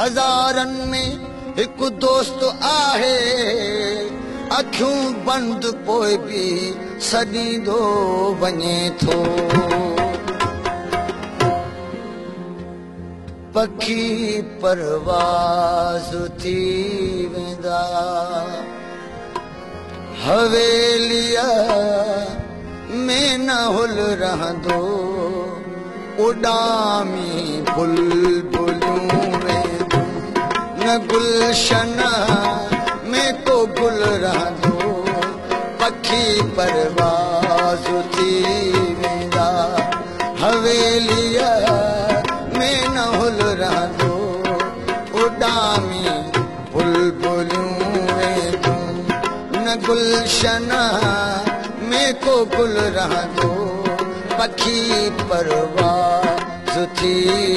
हज़ारनि में हिकु दोस्त आहे, अखियूं बंदि पोइ बि सॾींदो वञे थो। पखी परवाज़ थी वेंदा, हवेलीअ में न हुल रहंदो, उॾामी बुलबुलूं वेंदियूं, न गुलशन में को गुल रहंदो। पखी परवाज़ थी वेंदा, हवेलीअ में न हुल रहंदो, उॾामी बुलबुलूं वेंदियूं, न गुलशन में को गुल रहंदो। पखी परवाज़ थी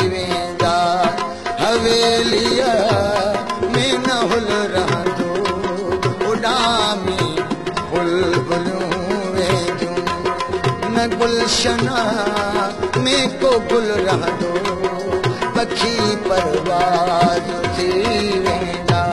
वेंदा, हवेलीअ में न हुल रहंदो, उॾामी बुलबुलूं वेंदियूं, न गुलशन में को गुल रहंदो। पखी परवाज़ थी वेंदा।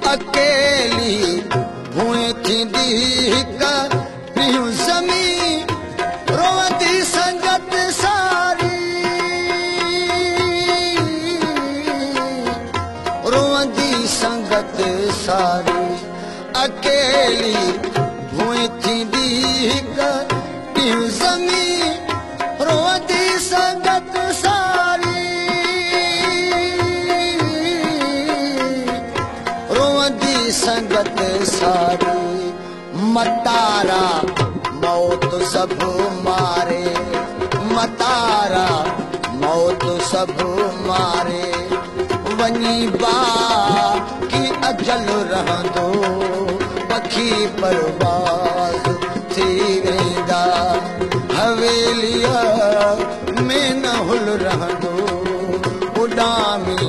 अकेली भूए थींदी हिक ॾींहुं ज़मीन, रोअंदी संगत सारी, रोअंदी संगत सारी। अकेली भूए थींदी हिक ॾींहुं ज़मीन, रोअंदी संगत सारी, संगत सारी। मतारा मौत सब मारे, मतारा मौत सब मारे, वञी बाकी अजल रहंदो। पखी परवाज़ थी वेंदा, हवेलीअ में न हुल रहंदो, उॾामी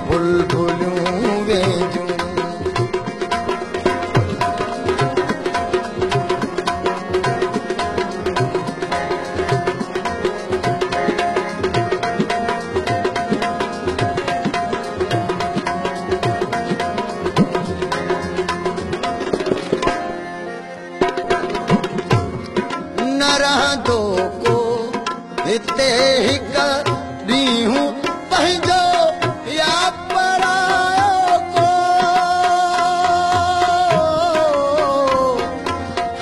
बुलबुलूं वेंदियूं। न रहंदो को हिते हिक ॾींहुं पंहिंजो या परायो को,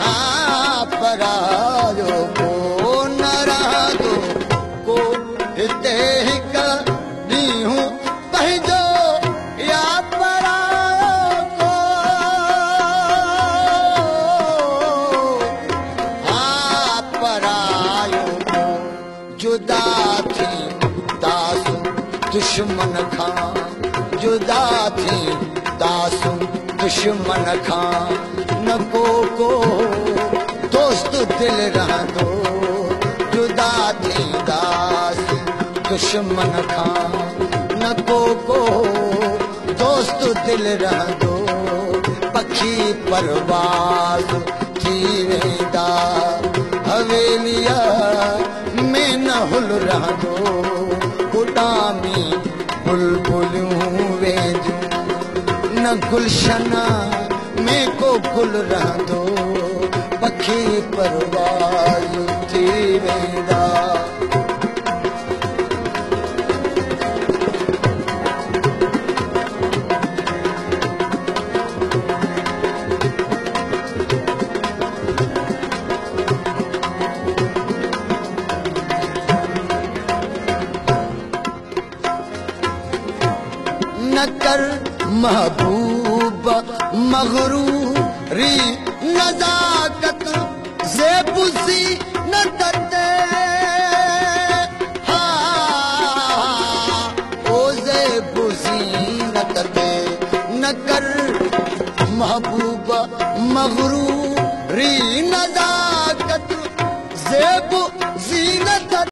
हा परायो को। न रहंदो को हिते हिक ॾींहुं पंहिंजो या परायो को, जुदा थी दासूं दुश्मन खां, जुदा थी दासूं दुश्मन खां। न को दोस्त दिल रहंदो, जुदा थी दासूं दुश्मन खां। न को दोस्त दिल रहंदो, पखी परवाज़ थी वेंदा, हवेलीअ में न हुल रहंदो, उॾामी बुलबुलूं वेंदियूं, न गुलशन में को गुल रहंदो। पखी परवाज़ थी वेंदा। न कर महबूब मगरूरी, नज़ाकत ज़ेबुज़ी न दते, हा ओ ज़ेबुज़ी न दते। न कर महबूब मगरूरी